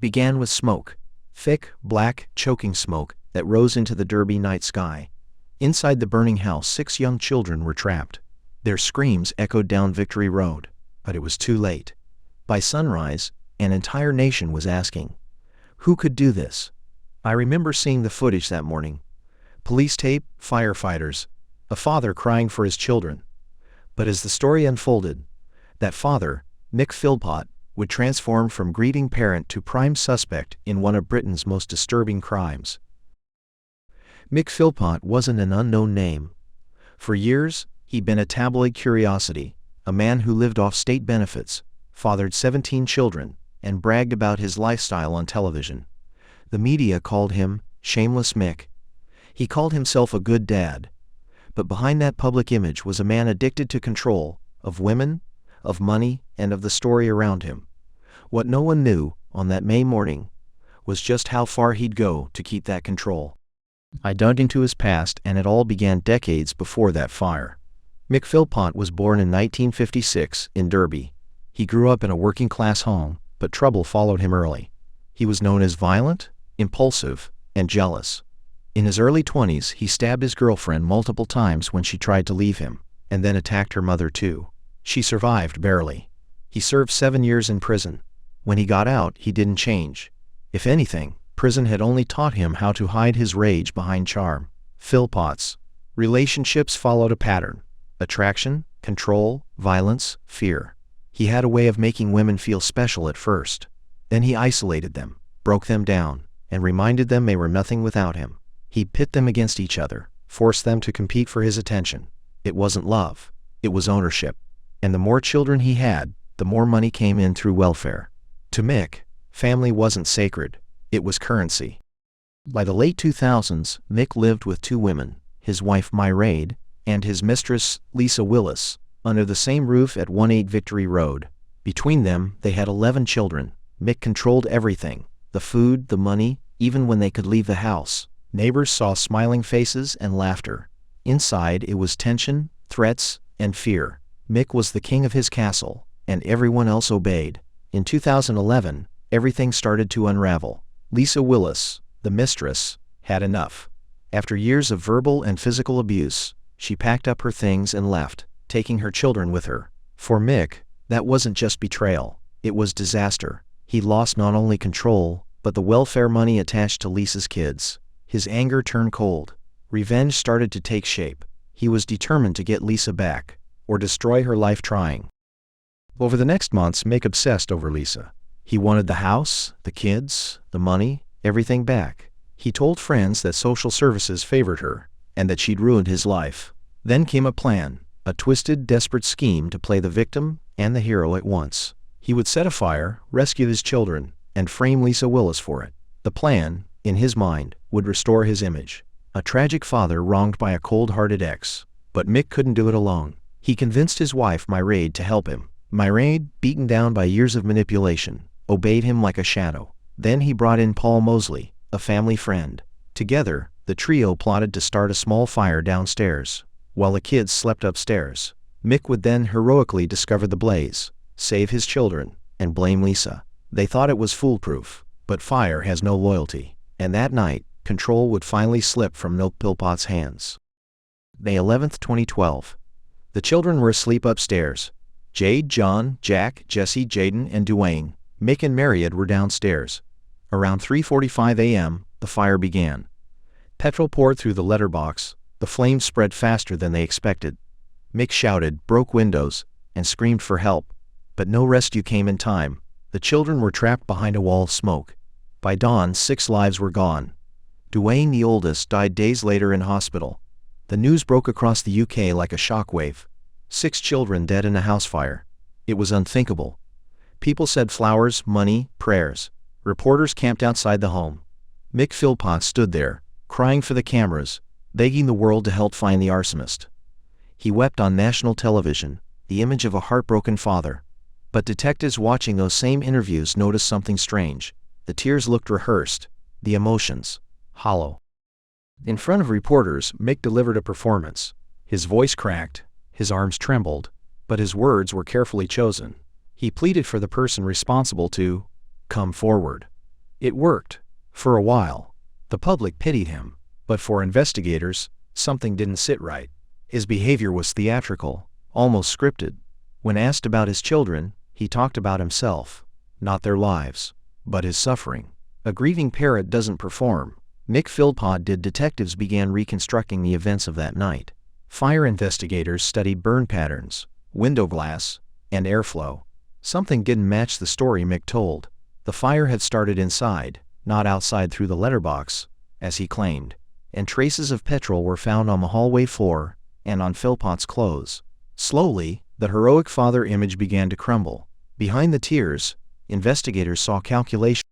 began with smoke. Thick, black, choking smoke that rose into the Derby night sky. Inside the burning house, 6 young children were trapped. Their screams echoed down Victory Road, but it was too late. By sunrise, an entire nation was asking, who could do this? I remember seeing the footage that morning. Police tape, firefighters, a father crying for his children. But as the story unfolded, that father, Mick Philpott, would transform from grieving parent to prime suspect in one of Britain's most disturbing crimes. Mick Philpott wasn't an unknown name. For years, he'd been a tabloid curiosity, a man who lived off state benefits, fathered 17 children, and bragged about his lifestyle on television. The media called him Shameless Mick. He called himself a good dad. But behind that public image was a man addicted to control, of women, of money, and of the story around him. What no one knew, on that May morning, was just how far he'd go to keep that control. I dug into his past, and it all began decades before that fire. Mick Philpott was born in 1956 in Derby. He grew up in a working-class home, but trouble followed him early. He was known as violent, impulsive, and jealous. In his early 20s, he stabbed his girlfriend multiple times when she tried to leave him, and then attacked her mother too. She survived barely. He served 7 years in prison. When he got out, he didn't change. If anything, prison had only taught him how to hide his rage behind charm. Philpott's relationships followed a pattern: attraction, control, violence, fear. He had a way of making women feel special at first. Then he isolated them, broke them down, and reminded them they were nothing without him. He pit them against each other, forced them to compete for his attention. It wasn't love, it was ownership. And the more children he had, the more money came in through welfare. To Mick, family wasn't sacred, it was currency. By the late 2000s, Mick lived with 2 women, his wife Mairead, and his mistress, Lisa Willis, under the same roof at 18 Victory Road. Between them, they had 11 children. Mick controlled everything: the food, the money, even when they could leave the house. Neighbors saw smiling faces and laughter. Inside, it was tension, threats, and fear. Mick was the king of his castle, and everyone else obeyed. In 2011, everything started to unravel. Lisa Willis, the mistress, had enough. After years of verbal and physical abuse, she packed up her things and left, taking her children with her. For Mick, that wasn't just betrayal, it was disaster. He lost not only control, but the welfare money attached to Lisa's kids. His anger turned cold. Revenge started to take shape. He was determined to get Lisa back, or destroy her life trying. Over the next months, Mick obsessed over Lisa. He wanted the house, the kids, the money, everything back. He told friends that social services favored her, and that she'd ruined his life. Then came a plan, a twisted, desperate scheme to play the victim and the hero at once. He would set a fire, rescue his children, and frame Lisa Willis for it. The plan, in his mind, would restore his image. A tragic father wronged by a cold-hearted ex. But Mick couldn't do it alone. He convinced his wife Mairead to help him. Mairead, beaten down by years of manipulation, obeyed him like a shadow. Then he brought in Paul Mosley, a family friend. Together, the trio plotted to start a small fire downstairs, while the kids slept upstairs. Mick would then heroically discover the blaze, save his children, and blame Lisa. They thought it was foolproof, but fire has no loyalty. And that night, control would finally slip from Mick Philpott's hands. May 11, 2012. The children were asleep upstairs. Jade, John, Jack, Jesse, Jaden, and Duane, Mick and Mairead were downstairs. Around 3:45 a.m., the fire began. Petrol poured through the letterbox. The flames spread faster than they expected. Mick shouted, broke windows, and screamed for help. But no rescue came in time. The children were trapped behind a wall of smoke. By dawn, 6 lives were gone. Duane, the oldest, died days later in hospital. The news broke across the UK like a shockwave. 6 children dead in a house fire. It was unthinkable. People said flowers, money, prayers. Reporters camped outside the home. Mick Philpott stood there, crying for the cameras, begging the world to help find the arsonist. He wept on national television, the image of a heartbroken father. But detectives watching those same interviews noticed something strange. The tears looked rehearsed, the emotions hollow. In front of reporters, Mick delivered a performance. His voice cracked, his arms trembled, but his words were carefully chosen. He pleaded for the person responsible to come forward. It worked. For a while. The public pitied him. But for investigators, something didn't sit right. His behavior was theatrical, almost scripted. When asked about his children, he talked about himself. Not their lives, but his suffering. A grieving parrot doesn't perform. Mick Philpott did. Detectives began reconstructing the events of that night. Fire investigators studied burn patterns, window glass, and airflow. Something didn't match the story Mick told. The fire had started inside, not outside through the letterbox, as he claimed, and traces of petrol were found on the hallway floor and on Philpott's clothes. Slowly, the heroic father image began to crumble. Behind the tears, investigators saw calculation.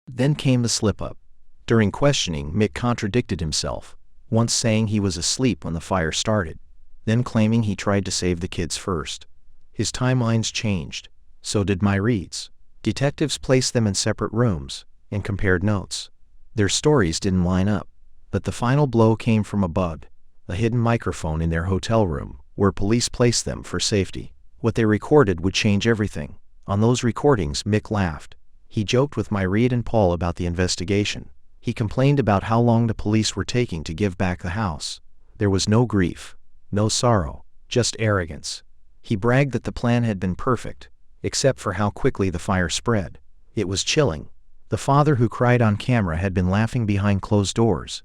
Then came the slip-up. During questioning, Mick contradicted himself, once saying he was asleep when the fire started, then claiming he tried to save the kids first. His timelines changed. So did my reads. Detectives placed them in separate rooms and compared notes. Their stories didn't line up. But the final blow came from above, a hidden microphone in their hotel room, where police placed them for safety. What they recorded would change everything. On those recordings, Mick laughed. He joked with Myreed and Paul about the investigation. He complained about how long the police were taking to give back the house. There was no grief, no sorrow, just arrogance. He bragged that the plan had been perfect, except for how quickly the fire spread. It was chilling. The father who cried on camera had been laughing behind closed doors.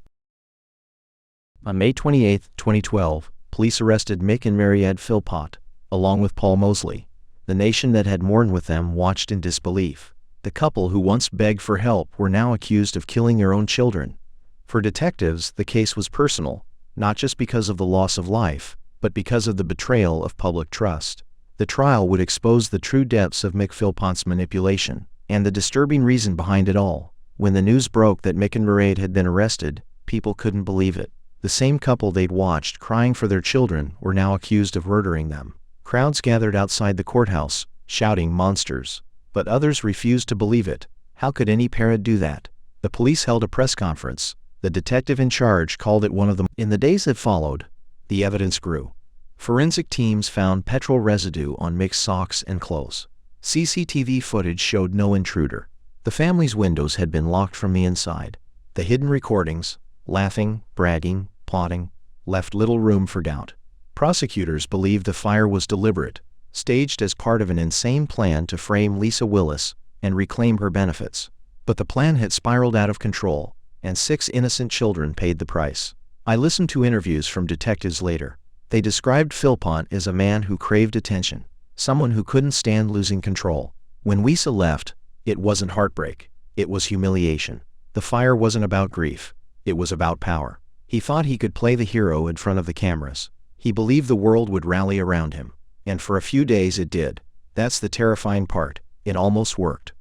On May 28, 2012, police arrested Mick and Mick Philpott, along with Paul Mosley. The nation that had mourned with them watched in disbelief. The couple who once begged for help were now accused of killing their own children. For detectives, the case was personal, not just because of the loss of life, but because of the betrayal of public trust. The trial would expose the true depths of Mick Philpott's manipulation, and the disturbing reason behind it all. When the news broke that Mick and Mick had been arrested, people couldn't believe it. The same couple they'd watched crying for their children were now accused of murdering them. Crowds gathered outside the courthouse, shouting "monsters." But others refused to believe it. How could any parent do that? The police held a press conference. The detective in charge called it one of them. In the days that followed, the evidence grew. Forensic teams found petrol residue on Mick's socks and clothes. CCTV footage showed no intruder. The family's windows had been locked from the inside. The hidden recordings, laughing, bragging, plotting, left little room for doubt. Prosecutors believed the fire was deliberate, staged as part of an insane plan to frame Lisa Willis and reclaim her benefits. But the plan had spiraled out of control, and 6 innocent children paid the price. I listened to interviews from detectives later. They described Philpott as a man who craved attention, someone who couldn't stand losing control. When Lisa left, it wasn't heartbreak, it was humiliation. The fire wasn't about grief, it was about power. He thought he could play the hero in front of the cameras. He believed the world would rally around him. And for a few days it did. That's the terrifying part. It almost worked.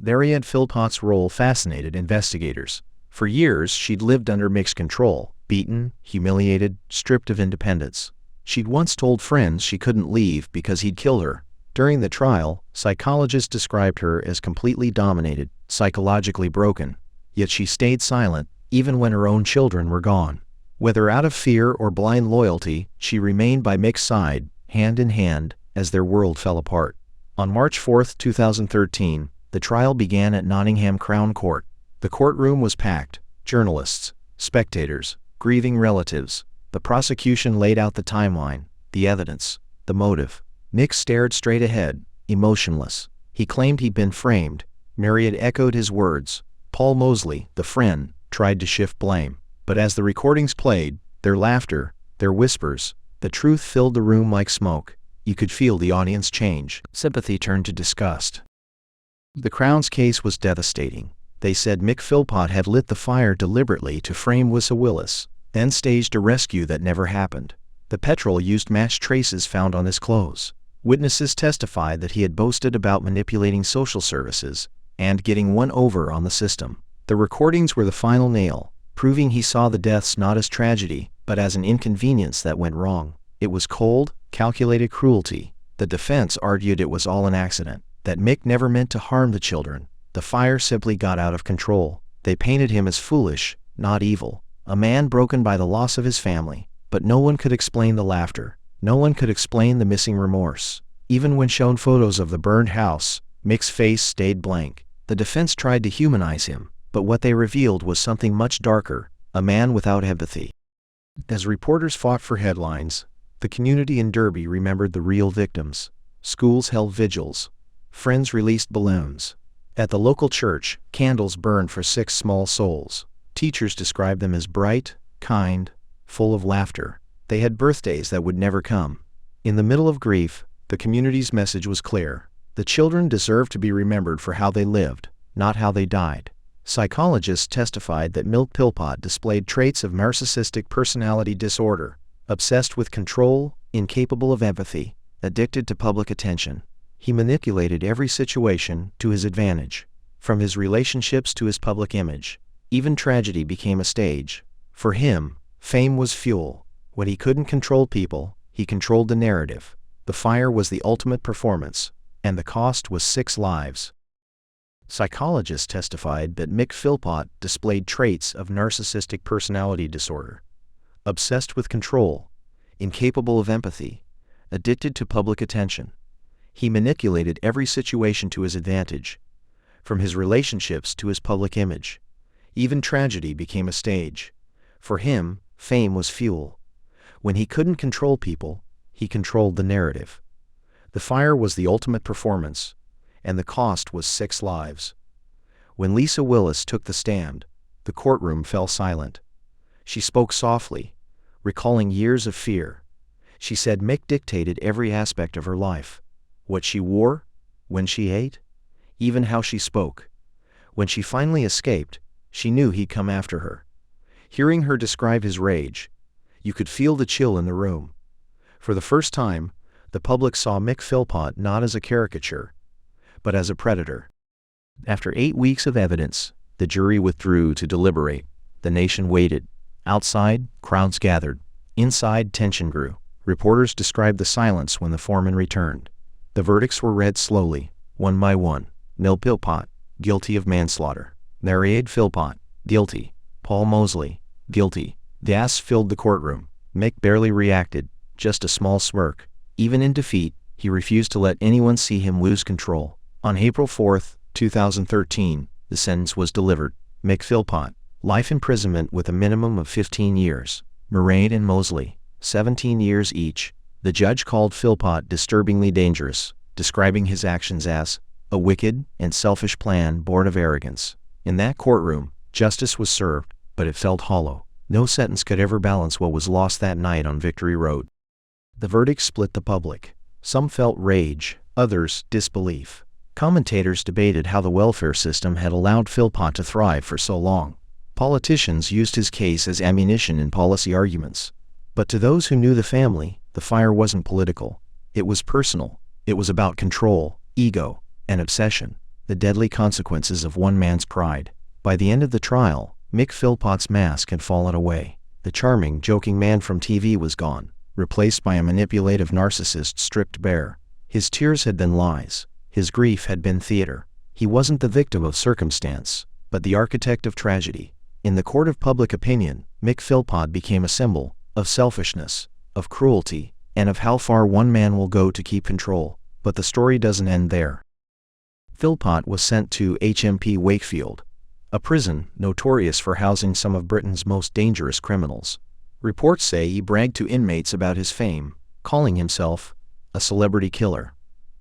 Mick Philpott's role fascinated investigators. For years she'd lived under Mick's control, beaten, humiliated, stripped of independence. She'd once told friends she couldn't leave because he'd kill her. During the trial, psychologists described her as completely dominated, psychologically broken. Yet she stayed silent, even when her own children were gone. Whether out of fear or blind loyalty, she remained by Mick's side, hand in hand, as their world fell apart. On March 4, 2013, the trial began at Nottingham Crown Court. The courtroom was packed. Journalists, spectators, grieving relatives. The prosecution laid out the timeline, the evidence, the motive. Mick stared straight ahead, emotionless. He claimed he'd been framed. Myriad echoed his words. Paul Mosley, the friend, tried to shift blame. But as the recordings played, their laughter, their whispers, the truth filled the room like smoke. You could feel the audience change. Sympathy turned to disgust. The Crown's case was devastating. They said Mick Philpott had lit the fire deliberately to frame Lisa Willis, then staged a rescue that never happened. The petrol used matched traces found on his clothes. Witnesses testified that he had boasted about manipulating social services and getting one over on the system. The recordings were the final nail, proving he saw the deaths not as tragedy, but as an inconvenience that went wrong. It was cold, calculated cruelty. The defense argued it was all an accident, that Mick never meant to harm the children. The fire simply got out of control. They painted him as foolish, not evil, a man broken by the loss of his family. But no one could explain the laughter. No one could explain the missing remorse. Even when shown photos of the burned house, Mick's face stayed blank. The defense tried to humanize him, but what they revealed was something much darker, a man without empathy. As reporters fought for headlines, the community in Derby remembered the real victims. Schools held vigils. Friends released balloons. At the local church, candles burned for 6 small souls. Teachers described them as bright, kind, full of laughter. They had birthdays that would never come. In the middle of grief, the community's message was clear. The children deserved to be remembered for how they lived, not how they died. Psychologists testified that Mick Philpott displayed traits of narcissistic personality disorder, obsessed with control, incapable of empathy, addicted to public attention. He manipulated every situation to his advantage, from his relationships to his public image. Even tragedy became a stage. For him, fame was fuel. When he couldn't control people, he controlled the narrative. The fire was the ultimate performance, and the cost was 6 lives. Psychologists testified that Mick Philpott displayed traits of narcissistic personality disorder, obsessed with control, incapable of empathy, addicted to public attention. He manipulated every situation to his advantage, from his relationships to his public image. Even tragedy became a stage. For him, fame was fuel. When he couldn't control people, he controlled the narrative. The fire was the ultimate performance, and the cost was 6 lives. When Lisa Willis took the stand, the courtroom fell silent. She spoke softly, recalling years of fear. She said Mick dictated every aspect of her life. What she wore, when she ate, even how she spoke. When she finally escaped, she knew he'd come after her. Hearing her describe his rage, you could feel the chill in the room. For the first time, the public saw Mick Philpott not as a caricature, but as a predator. After 8 weeks of evidence, the jury withdrew to deliberate. The nation waited. Outside, crowds gathered. Inside, tension grew. Reporters described the silence when the foreman returned. The verdicts were read slowly, one by one. Mick Philpott, guilty of manslaughter. Mick Philpott, guilty. Paul Mosley, guilty. The gasps filled the courtroom. Mick barely reacted, just a small smirk. Even in defeat, he refused to let anyone see him lose control. On April 4, 2013, the sentence was delivered. Mick Philpott, life imprisonment with a minimum of 15 years. Mick and Mosley, 17 years each. The judge called Philpott disturbingly dangerous, describing his actions as a wicked and selfish plan born of arrogance. In that courtroom, justice was served, but it felt hollow. No sentence could ever balance what was lost that night on Victory Road. The verdict split the public. Some felt rage, others disbelief. Commentators debated how the welfare system had allowed Philpott to thrive for so long. Politicians used his case as ammunition in policy arguments. But to those who knew the family, the fire wasn't political. It was personal. It was about control, ego, and obsession, the deadly consequences of one man's pride. By the end of the trial, Mick Philpott's mask had fallen away. The charming, joking man from TV was gone, replaced by a manipulative narcissist stripped bare. His tears had been lies. His grief had been theater. He wasn't the victim of circumstance, but the architect of tragedy. In the court of public opinion, Mick Philpott became a symbol of selfishness, of cruelty, and of how far one man will go to keep control. But the story doesn't end there. Philpott was sent to HMP Wakefield, a prison notorious for housing some of Britain's most dangerous criminals. Reports say he bragged to inmates about his fame, calling himself a celebrity killer.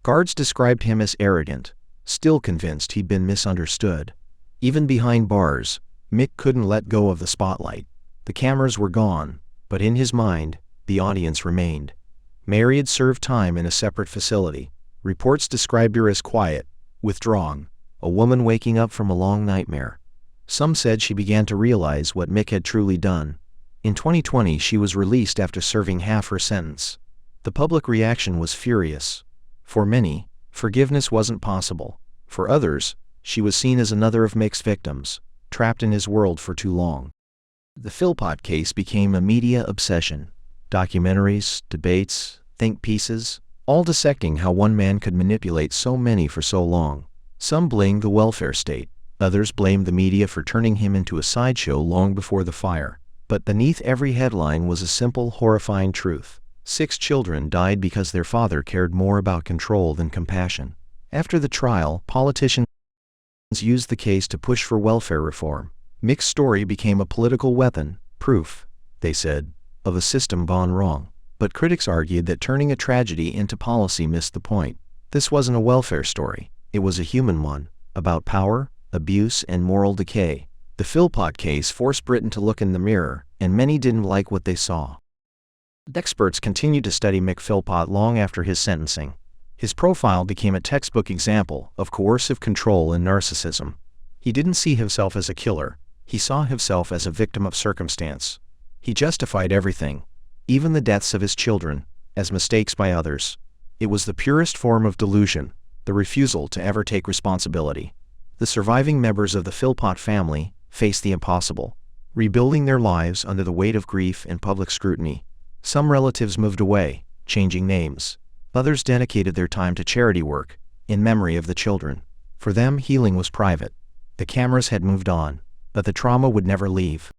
Guards described him as arrogant, still convinced he'd been misunderstood. Even behind bars, Mick couldn't let go of the spotlight. The cameras were gone, but in his mind, the audience remained. Mary had served time in a separate facility. Reports described her as quiet, withdrawn, a woman waking up from a long nightmare. Some said she began to realize what Mick had truly done. In 2020, she was released after serving half her sentence. The public reaction was furious. For many, forgiveness wasn't possible. For others, she was seen as another of Mick's victims, trapped in his world for too long. The Philpott case became a media obsession. Documentaries, debates, think pieces, all dissecting how one man could manipulate so many for so long. Some blamed the welfare state. Others blamed the media for turning him into a sideshow long before the fire. But beneath every headline was a simple, horrifying truth. 6 children died because their father cared more about control than compassion. After the trial, politicians Used the case to push for welfare reform. Mick's story became a political weapon, proof, they said, of a system gone wrong. But critics argued that turning a tragedy into policy missed the point. This wasn't a welfare story. It was a human one, about power, abuse, and moral decay. The Philpott case forced Britain to look in the mirror, and many didn't like what they saw. Experts continued to study Mick Philpott long after his sentencing. His profile became a textbook example of coercive control and narcissism. He didn't see himself as a killer. He saw himself as a victim of circumstance. He justified everything, even the deaths of his children, as mistakes by others. It was the purest form of delusion, the refusal to ever take responsibility. The surviving members of the Philpott family faced the impossible, rebuilding their lives under the weight of grief and public scrutiny. Some relatives moved away, changing names. Others dedicated their time to charity work, in memory of the children. For them, healing was private. The cameras had moved on, but the trauma would never leave.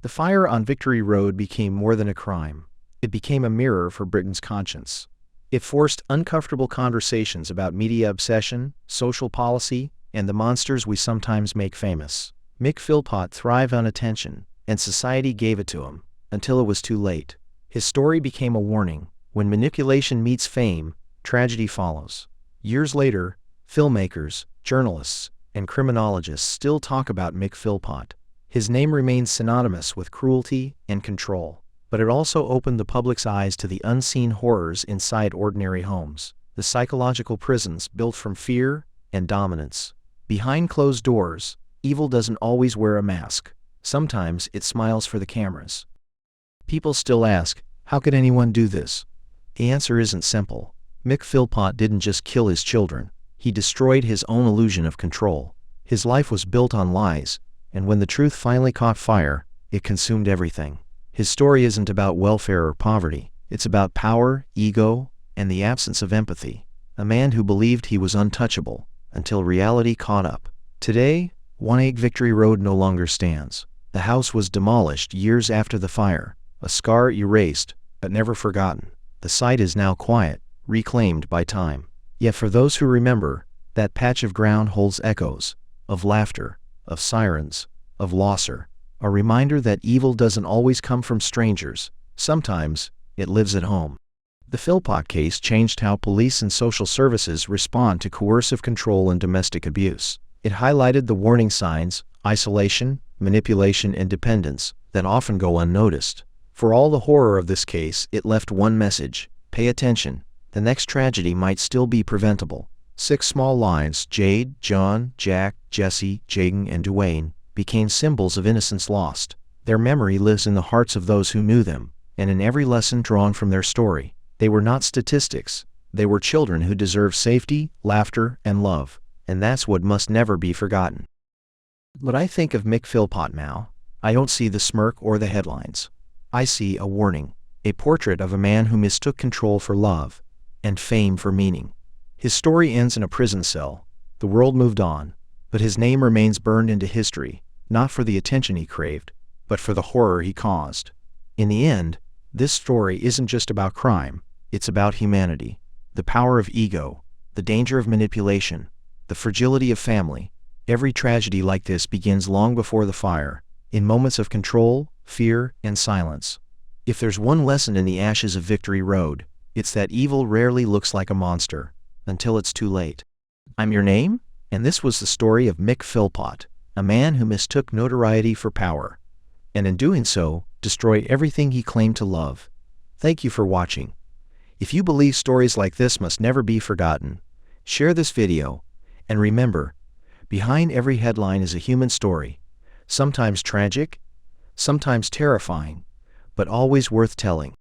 The fire on Victory Road became more than a crime. It became a mirror for Britain's conscience. It forced uncomfortable conversations about media obsession, social policy, and the monsters we sometimes make famous. Mick Philpott thrived on attention, and society gave it to him, until it was too late. His story became a warning. When manipulation meets fame, tragedy follows. Years later, filmmakers, journalists, and criminologists still talk about Mick Philpott. His name remains synonymous with cruelty and control, but it also opened the public's eyes to the unseen horrors inside ordinary homes, the psychological prisons built from fear and dominance. Behind closed doors, evil doesn't always wear a mask. Sometimes it smiles for the cameras. People still ask, how could anyone do this? The answer isn't simple. Mick Philpott didn't just kill his children. He destroyed his own illusion of control. His life was built on lies, and when the truth finally caught fire, it consumed everything. His story isn't about welfare or poverty. It's about power, ego, and the absence of empathy. A man who believed he was untouchable, until reality caught up. Today, 18 Victory Road no longer stands. The house was demolished years after the fire, a scar erased, but never forgotten. The site is now quiet, reclaimed by time. Yet for those who remember, that patch of ground holds echoes of laughter, of sirens, of losser, a reminder that evil doesn't always come from strangers. Sometimes, it lives at home. The Philpott case changed how police and social services respond to coercive control and domestic abuse. It highlighted the warning signs, isolation, manipulation, and dependence, that often go unnoticed. For all the horror of this case, it left one message: pay attention. The next tragedy might still be preventable. 6 small lives, Jade, John, Jack, Jesse, Jaden, and Duane, became symbols of innocence lost. Their memory lives in the hearts of those who knew them, and in every lesson drawn from their story. They were not statistics. They were children who deserve safety, laughter, and love, and that's what must never be forgotten. When I think of Mick Philpott now, I don't see the smirk or the headlines. I see a warning, a portrait of a man who mistook control for love, and fame for meaning. His story ends in a prison cell. The world moved on, but his name remains burned into history, not for the attention he craved, but for the horror he caused. In the end, this story isn't just about crime, it's about humanity, the power of ego, the danger of manipulation, the fragility of family. Every tragedy like this begins long before the fire, in moments of control, fear, and silence. If there's one lesson in the ashes of Victory Road, it's that evil rarely looks like a monster, until it's too late. I'm your name, and this was the story of Mick Philpott, a man who mistook notoriety for power, and in doing so, destroyed everything he claimed to love. Thank you for watching. If you believe stories like this must never be forgotten, share this video, and remember, behind every headline is a human story, sometimes tragic, sometimes terrifying, but always worth telling.